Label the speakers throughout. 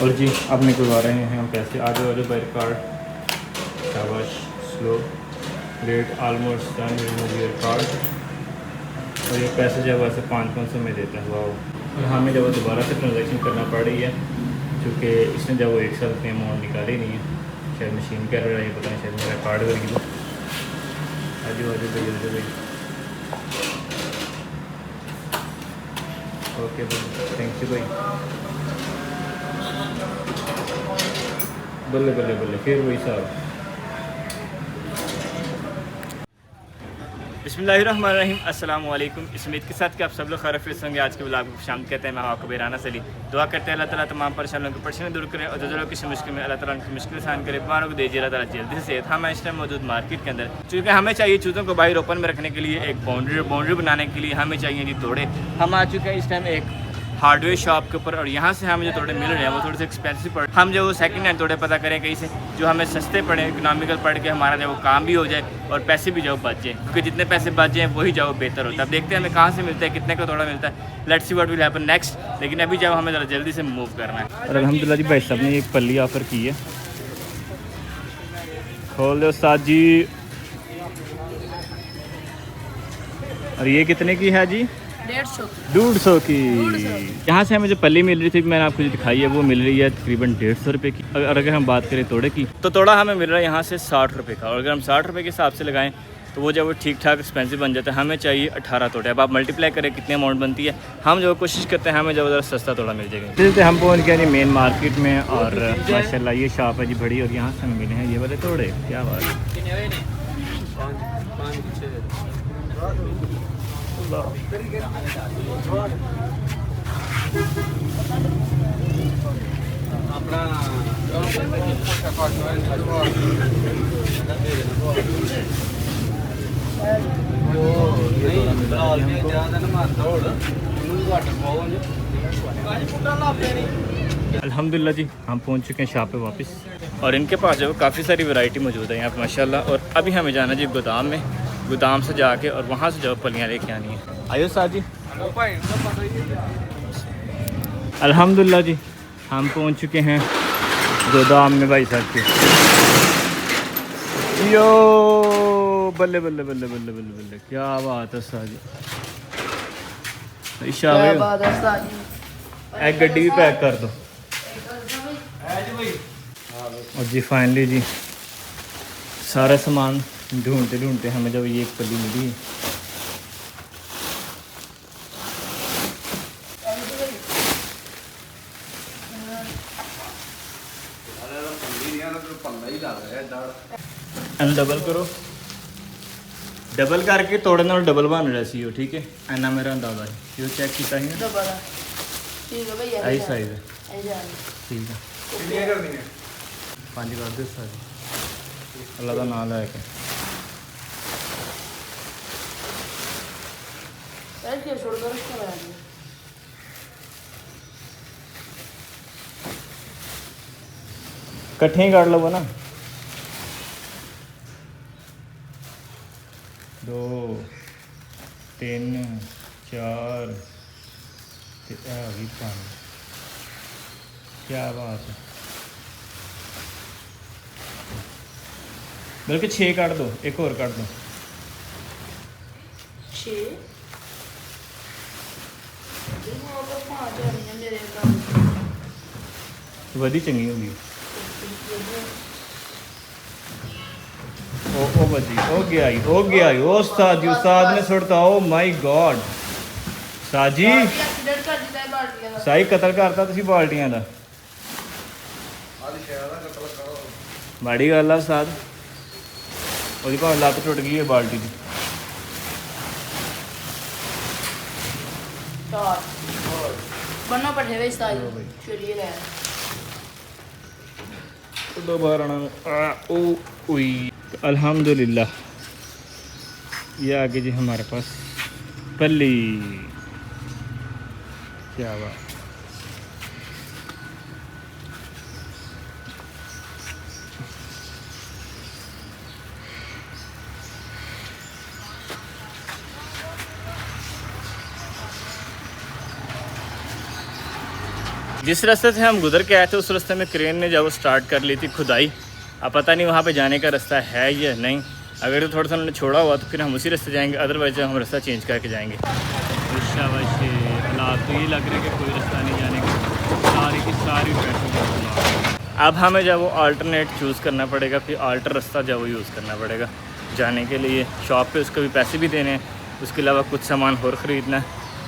Speaker 1: और जी अब निकलवा रहे हैं हम पैसे। आगे वाले बाइक कार्ड शाबाश slow great almost done remove your card. और ये पैसे जो है वैसे 500 में देते हैं। वाह। और हमें जब दोबारा से ट्रांजेक्शन करना पड़ रही है क्योंकि इसने जब वो एक साल की अमाउंट निकाली नहीं है, शायद मशीन कह रहा है, ये पता नहीं, शायद मेरा कार्ड कर दो। आजू आजू भाई ओके भाई, थैंक यू भाई। बल्ले बल्ले बल्ले फिर वही साहब। बिस्मिल्लाहिर्रहमानिर्रहीम, अस्सलाम वालेकुम। इस उम्मीद के साथ कि आप सब लोग खैरियत से होंगे। आज के ब्लॉग को शाम कहते हैं। मैं आपको बेराना सली दुआ करते हैं अल्लाह ताला तमाम परेशानियों की परेशानी दूर करें और जो किसी मुश्किल में अल्लाह ताला उनकी मुश्किल आसान करे। बीमारों को दीजिए अल्लाह ताला जल्दी से। हम इस टाइम मौजूद मार्केट के अंदर, क्योंकि हमें चाहिए चूज़ों को बाहर ओपन में रखने के लिए एक बाउंड्री बनाने के लिए हमें चाहिए जी तोड़े। हम आ चुके हैं इस टाइम एक हार्डवेयर शॉप के ऊपर और यहाँ से हमें जो तोड़े मिल रहे हैं वो थोड़े से एक्सपेंसिव पड़े। हम जो वो सेकंड हैंड तोड़े पता करें कहीं से जो हमें सस्ते पड़े, इकोनॉमिकल पड़ के हमारा जो वो काम भी हो जाए और पैसे भी जाओ बच जाए, क्योंकि जितने पैसे बच जाए वही जाओ बेहतर होता है। अब देखते हैं हमें कहाँ से मिलता है, कितने का तोड़ा मिलता है। Let's see what will happen next. लेकिन अभी जाओ हमें ज़रा जल्दी से मूव करना है। और अल्हम्दुलिल्लाह जी भाई साहब ने एक पल्ली ऑफ़र की है। खोल दो साथ जी। और ये कितने की है जी? 150 की। यहाँ से हमें जो पल्ली मिल रही थी मैंने आपको जो दिखाई है वो मिल रही है तकरीबन 150 रुपये की। और अगर हम बात करें तोड़े की तो तोड़ा हमें मिल रहा है यहाँ से 60 रुपये का। और अगर हम 60 रुपये के हिसाब से लगाएं तो वो जब वो ठीक ठाक एक्सपेंसिव बन जाता है। हमें चाहिए 18 तोड़े। अब आप मल्टीप्लाई करें कितनी अमाउंट बनती है। हम जो कोशिश करते हैं हमें जब ज़रा सस्ता तोड़ा मिल जाएगा। जैसे हम पहुँच गए जी मेन मार्केट में और माशाल्लाह ये शॉप है जी बड़ी। और यहाँ से हमें मिले हैं ये वाले तोड़े। क्या बात है। अल्हम्दुलिल्लाह जी हम पहुंच चुके हैं शॉप पे वापस। और इनके पास जो काफ़ी सारी वैरायटी मौजूद है यहाँ पे माशाल्लाह। और अभी हमें जाना जी गोदाम में, गोदाम से जाके और वहाँ से जो पलियाँ लेके आनी है। आयो साथ जी। अल्हम्दुलिल्लाह जी हम पहुँच चुके हैं गोदाम में भाई साहब के। यो बल्ले बल्ले बल्ले बल्ले बल्ले बल्ले, क्या बात है साथ जी। एक गड्डी भी पैक कर दो। और जी फाइनली जी सारा सामान ढूंढते ढूंढते हमें जब ये एक पल्ली मिली। डबल करो, डबल करके तोड़े नाल डबल बन रहा सी। ठीक है इन्ना मेरा अंदाजा है। जो चेक किया ही ना ठीक है भैया, आई साइज है ठीक है। कितनी कर दी है? 5 कर दो सारी। अल्लाह का नाम लेके कट्ठे काट लो ना। 2 3 4 5। क्या बात है। बल्कि 6 काट दो, एक और काट दो। 6 वधी चंगी होगी। ओ बजी हो गया ही हो गया ही। ओ उस्ताद जी, उस्ताद ने सुटता। ओ माय गॉड साजी साई कतल करता तुसी बाल्टियां दा। माड़ी गल है उस्ताद, ਉਹਦੀ ਭਾਵੇਂ ਲੱਤ ਟੁੱਟ ਗਈ ਹੈ ਬਾਲਟੀ ਦੀ।
Speaker 2: बनो पठे वे स्टाइल चलिए ले
Speaker 1: दोबारा ना ओ उई। अल्हम्दुलिल्लाह ये आगे जी हमारे पास पल्ली। क्या बात। जिस रास्ते से हम गुजर के आए थे उस रास्ते में क्रेन ने जब स्टार्ट कर ली थी खुदाई। अब पता नहीं वहाँ पे जाने का रास्ता है या नहीं। अगर तो थोड़ा सा उन्होंने छोड़ा हुआ तो फिर हम उसी रास्ते जाएंगे, अदरवाइज हम रास्ता चेंज करके जाएंगे। हालात तो ये लग रहा है कि कोई रास्ता नहीं जाने का, सारी की सारी ट्रैफिक। अब हमें जब वो अल्टरनेट चूज़ करना पड़ेगा, फिर अल्टर रास्ता जब वो यूज़ करना पड़ेगा जाने के लिए। शॉप पे उसको भी पैसे भी देने हैं, उसके अलावा कुछ सामान और ख़रीदना है,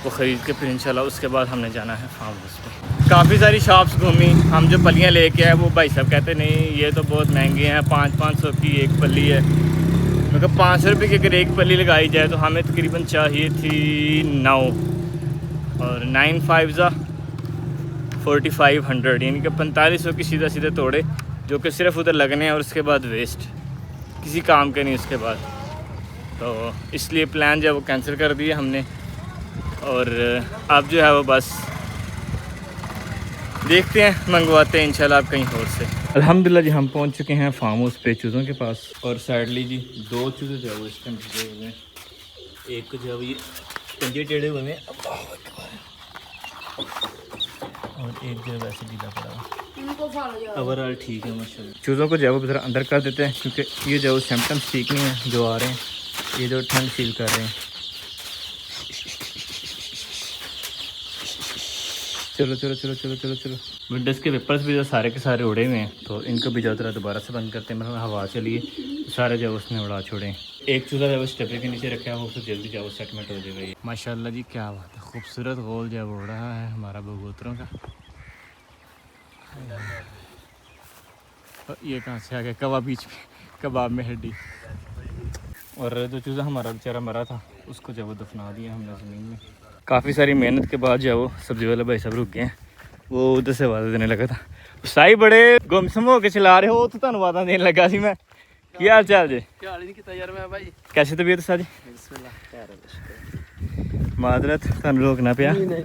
Speaker 1: वो ख़रीद के फिर इंशाल्लाह उसके बाद हमने जाना है फार्म हाउस पे। काफ़ी सारी शॉप्स घूमी। हम जो पलियाँ लेके आए वो भाई साहब कहते नहीं ये तो बहुत महंगी हैं, 500 की एक पली है। मतलब 500 रुपये की अगर एक पली लगाई जाए तो हमें तकरीबन चाहिए थी 9 और 9 5 4500, यानी कि 4500 की सीधा सीधे तोड़े, जो कि सिर्फ उधर लगने हैं और उसके बाद वेस्ट, किसी काम के नहीं उसके बाद। तो इसलिए प्लान जो है वो कैंसिल कर दिया हमने और अब जो है वो बस देखते हैं, मंगवाते हैं इंशाल्लाह आप कहीं और से। अल्हम्दुलिल्लाह जी हम पहुंच चुके हैं फार्म हाउस पे चूज़ों के पास। और साइडली जी 2 चूज़े जो है वो इस टाइम भिगे हुए हैं, एक को जो है वो ये पंजे टेढ़े हुए हैं और एक जो है वैसे ढीला पड़ा हुआ। ओवरऑल ठीक है माशाल्लाह। चूज़ों को जो है वो ज़रा अंदर कर देते हैं क्योंकि ये जो सिम्टम्स ठीक नहीं है जो आ रहे हैं, ये जो ठंड फील कर रहे हैं। चलो चलो चलो चलो चलो चलो। विंडोज़ के पेपर्स भी जो सारे के सारे उड़े हुए हैं, तो इनको भी जो दोबारा से बंद करते हैं। मतलब हवा चलिए सारे जो उसने उड़ा छोड़े हैं। एक चूज़ा जो स्टेपे के नीचे रखा है वो तो जल्दी जो सेटमेंट हो जाएगा। ये माशाल्लाह जी क्या बात है, खूबसूरत गोल जो उड़ रहा है हमारा बगूतरों का। ये कहाँ से आ गया, कबाब बीच में, कबाब में हड्डी। और जो चूज़ा हमारा बेचारा मरा था उसको जब वो दफना दिया हमने ज़मीन में। काफ़ी सारी मेहनत के बाद जो वो सब्ज़ी वाले भाई साहब रुक गए हैं, वो उधर से आवाज़ देने लगा था। साई बड़े गुमसम हो के चला रहे हो, तो तुहानू आवाज़ देने लगा सी मैं। की हाल चाल जी? कैसी तबीयत सा जी? मादरत तुहानू रोकना पिया। नहीं मैं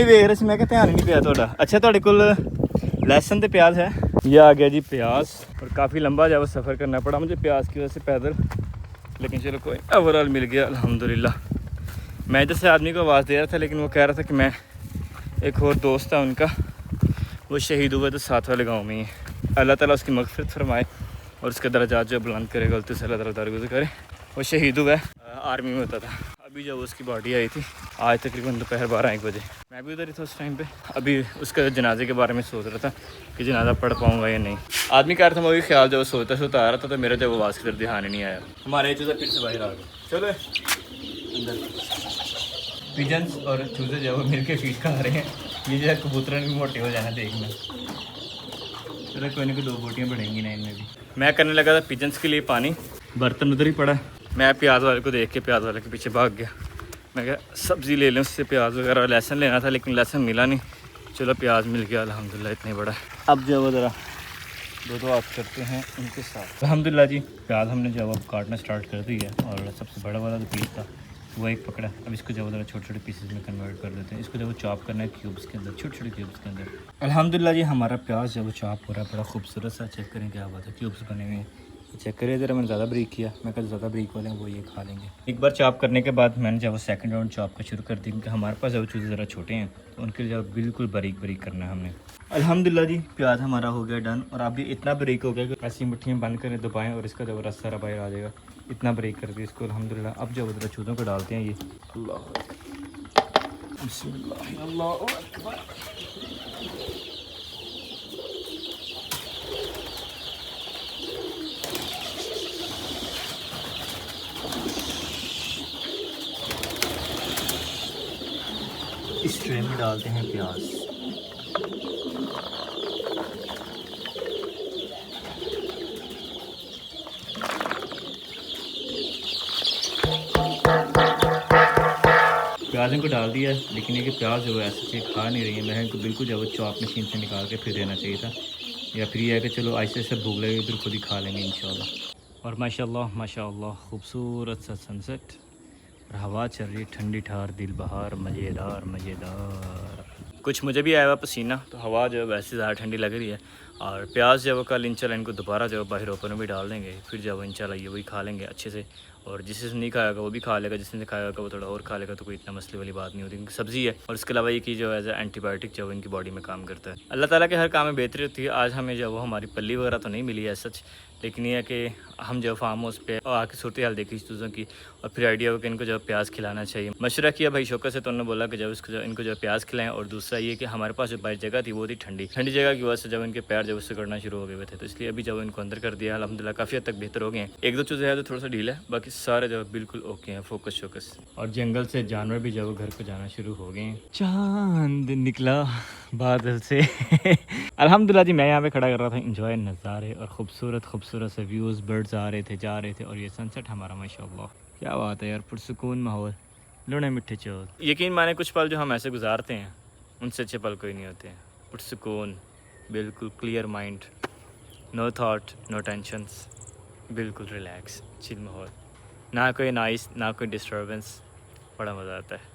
Speaker 1: वेख रहा सी, मैं ध्यान ही नहीं पिया तुहाडा। अच्छा तुहाडे कोल लहसुन ते प्याज है? ये आ गया जी प्याज। और काफ़ी लंबा जो सफ़र करना पड़ा मुझे प्याज की वजह से पैदल, लेकिन चलो कोई ओवरऑल मिल गया अल्हम्दुलिल्लाह। मैं जैसे आदमी को आवाज़ दे रहा था, लेकिन वो कह रहा था कि मैं एक और दोस्त था उनका, वो शहीद हुआ तो साथ वाले गांव में ही है। अल्लाह ताला उसकी मग़फ़िरत फरमाए और उसके दर्जात जो बुलंद करे, गलती से अल्लाह ताला दरगुज़र करे। वो शहीद हुआ है, आर्मी में होता था। अभी जब उसकी बॉडी आई थी आज तकरीबन दोपहर 12-1 बजे, मैं भी उधर ही था उस टाइम पे। अभी उसके जनाजे के बारे में सोच रहा था कि जनाजा पढ़ पाऊँगा या नहीं। आदमी कह रहा था, मैं वही ख्याल जब सोता आ रहा था तो मेरा जब आवाज़ की तरफ ध्यान ही नहीं आया। हमारे चूज़ा फिर से बाहर आ गए। चलो अंदर पिजन्स और चूज़े जो वो मिल के फीड खा रहे हैं। ये जो है कबूतर भी मोटे हो जाना देखना। चलो कोई ना कोई 2 बोटियाँ बढ़ेंगी ना इनमें भी। मैं करने लगा था पिजन्स के लिए पानी, बर्तन उधर ही पड़ा। मैं प्याज वाले को देख के प्याज वाले के पीछे भाग गया। मैं क्या सब्ज़ी ले लें उससे, प्याज वगैरह लहसुन लेना था लेकिन लहसुन मिला नहीं। चलो प्याज मिल गया अल्हम्दुलिल्लाह, इतने बड़ा। अब जो वो ज़रा 2 हाथ करते हैं उनके साथ। अल्हम्दुलिल्लाह जी प्याज हमने जब अब काटना स्टार्ट कर दी है और सबसे बड़ा वाला जो पीस था वो एक पकड़ा। अब इसको जब ज़रा छोटे छोटे पीसेस में कन्वर्ट कर देते हैं। इसको जब चॉप करना है क्यूब्स के अंदर, छोटे छोटे क्यूब्स के अंदर। अल्हम्दुलिल्लाह जी हमारा प्याज जब चॉप हो रहा है बड़ा खूबसूरत सा। चेक करें क्या बात है, क्यूब्स बने हुए हैं। चेक करिए ज़रा, मैंने ज़्यादा ब्रीक किया। मैं कल ज़्यादा ब्रीक वाले हैं वो ये खा लेंगे। एक बार चॉप करने के बाद मैंने जब वो सेकंड राउंड चॉप का शुरू कर दी, क्योंकि हमारे पास जब चूज़े ज़रा छोटे हैं तो उनके लिए जब बिल्कुल बारीक बारीक करना है हमने। अल्हम्दुलिल्लाह जी प्याज हमारा हो गया डन। और अभी इतना बारीक हो गया कि ऐसी मुट्ठी में बंद करें, दबाएँ और इसका जब रस सारा बाहर आ जाएगा। इतना बारीक कर दिया इसको अल्हम्दुलिल्लाह। अब जब ज़रा चूज़ों को डालते हैं ये, अल्लाह इस ट्रे में डालते हैं प्याज। प्याज इनको डाल दिया, लेकिन ये कि प्याज जो है ऐसे खा नहीं रही है। मैं इनको बिल्कुल जब चॉप मशीन से निकाल के फिर देना चाहिए था, या फिर ये है कि चलो ऐसे से भूख लगेगी फिर खुद ही खा लेंगे इंशाल्लाह। और माशाल्लाह माशाल्लाह खूबसूरत सा सनसेट और हवा चल रही है ठंडी ठार, दिल बहार, मज़ेदार मज़ेदार। कुछ मुझे भी आया हुआ पसीना, तो हवा जो है वैसे ज़्यादा ठंडी लग रही है। और प्याज जब कल इंशाल्लाह इनको दोबारा जब बाहर ओपन में भी डाल देंगे, फिर जब इंशाल्लाह ये वही खा लेंगे अच्छे से। और जिसने नहीं खाया होगा वो भी खा लेगा, जिसने खाया होगा वो थोड़ा और खा लेगा, तो कोई इतना मसले वाली बात नहीं होती, क्योंकि सब्ज़ी है। और इसके अलावा ये कि जो एज ए एंटीबायोटिक जो इनकी बॉडी में काम करता है। अल्लाह ताला के हर काम में बेहतरी होती है। आज हमें जो वो हमारी पल्ली वगैरह तो नहीं मिली है सच, लेकिन ये है कि हम जो फार्म हाउस पे और आके सूरत हाल देखी चीज़ों की, और फिर आइडिया हो कि इनको जो प्याज खिलाना चाहिए। मशवरा किया भाई शौकत से, तो उन्होंने बोला कि जब इसको इनको जो प्याज खिलाएं। और दूसरा ये कि हमारे पास जो बाहर जगह थी वो थी ठंडी जगह की वजह से जब इनके पैर जब उससे करना शुरू हो गए थे, तो इसलिए अभी जब इनको अंदर कर दिया अल्हम्दुलिल्लाह काफ़ी हद तक बेहतर हो गए हैं। एक दो चीज़ें है तो थोड़ा सा ढील है, बाकी सारे जो बिल्कुल ओके हैं, फोकस शोकस। और जंगल से जानवर भी जब घर को जाना शुरू हो गए हैं। चांद निकला बादल से अल्हम्दुलिल्लाह जी। मैं यहाँ पे खड़ा कर रहा था, इंजॉय नज़ारे और खूबसूरत खूबसूरत से व्यूज़, बर्ड्स आ रहे थे जा रहे थे, और ये सनसेट हमारा माशाल्लाह क्या बात है यार, पुरसुकून माहौल, लुणे मिठे चौल। यकीन माने कुछ पल जो हम ऐसे गुजारते हैं उनसे अच्छे पल कोई नहीं होते हैं। पुरसुकून, बिल्कुल clear mind, no thought no tensions, बिल्कुल रिलैक्स चिल माहौल, ना कोई नॉइस ना कोई डिस्टर्बेंस, बड़ा मज़ा आता है।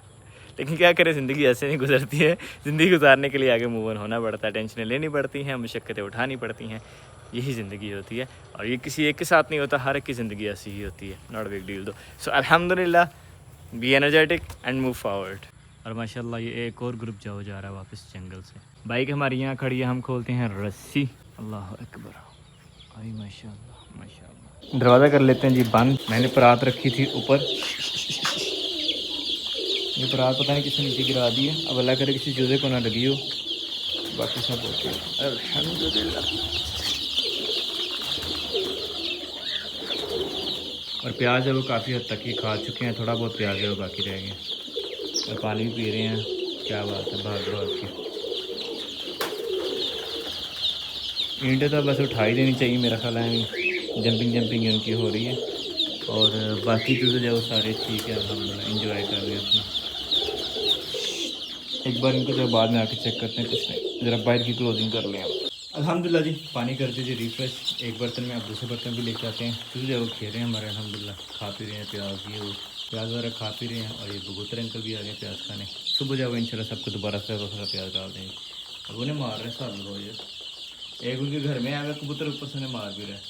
Speaker 1: लेकिन क्या करें, ज़िंदगी ऐसे नहीं गुजरती है। ज़िंदगी गुजारने के लिए आगे मूव ऑन होना पड़ता है, टेंशनें लेनी पड़ती हैं, मुशक्क़तें उठानी पड़ती हैं, यही ज़िंदगी होती है। और ये किसी एक के साथ नहीं होता, हर एक की ज़िंदगी ऐसी ही होती है, नॉट बिग डील दो। सो अल्हम्दुलिल्लाह, be energetic and move forward. और माशाल्लाह ये एक और ग्रुप जाओ जा रहा है वापस जंगल से। बाइक हमारी यहाँ खड़ी है, हम खोलते हैं रस्सी, अल्लाह अकबर, आई माशाल्लाह माशाल्लाह। दरवाज़ा कर लेते हैं जी बंद। मैंने परात रखी थी ऊपर, ये परात पता नहीं किसने नीचे गिरा दी है, अब अल्लाह करे किसी चूजे को ना लगी हो, बाकी सब ओके अल्हम्दुलिल्लाह। और प्याज है वो काफ़ी हद तक ही खा चुके हैं, थोड़ा बहुत प्याज है वो बाकी रह गया, और पानी भी पी रहे हैं, क्या बात है भाग भाग की। ईंटें तो बस उठाई देनी चाहिए मेरा ख्याल है, जंपिंग उनकी हो रही है, और बाकी चीज़ें जो सारे ठीक है अल्हम्दुलिल्लाह, एंजॉय कर रहे हैं अपना। एक बार इनको जो बाद में आके चेक करते हैं, कुछ नहीं ज़रा बाहर की क्लोजिंग कर लें अल्हम्दुलिल्लाह जी। पानी कर दीजिए रिफ्रेश, एक बर्तन में आप दूसरे बर्तन भी लेके आते हैं। चूजे वो खे रहे हैं हमारे अल्हम्दुलिल्लाह, खा पी रहे हैं प्याज, ये वो प्याज वगैरह खा पी रहे हैं। और ये बगूतर अंकल भी आ गए प्याज खाने। सुबह जाओ इंशाल्लाह सबको दोबारा से थोड़ा प्याज डाल देंगे। अब उन्हें मार रहे हैं सब लोग, एक उनके घर में आ गए कबूतर, ऊपर से उन्हें मार भी रहे हैं।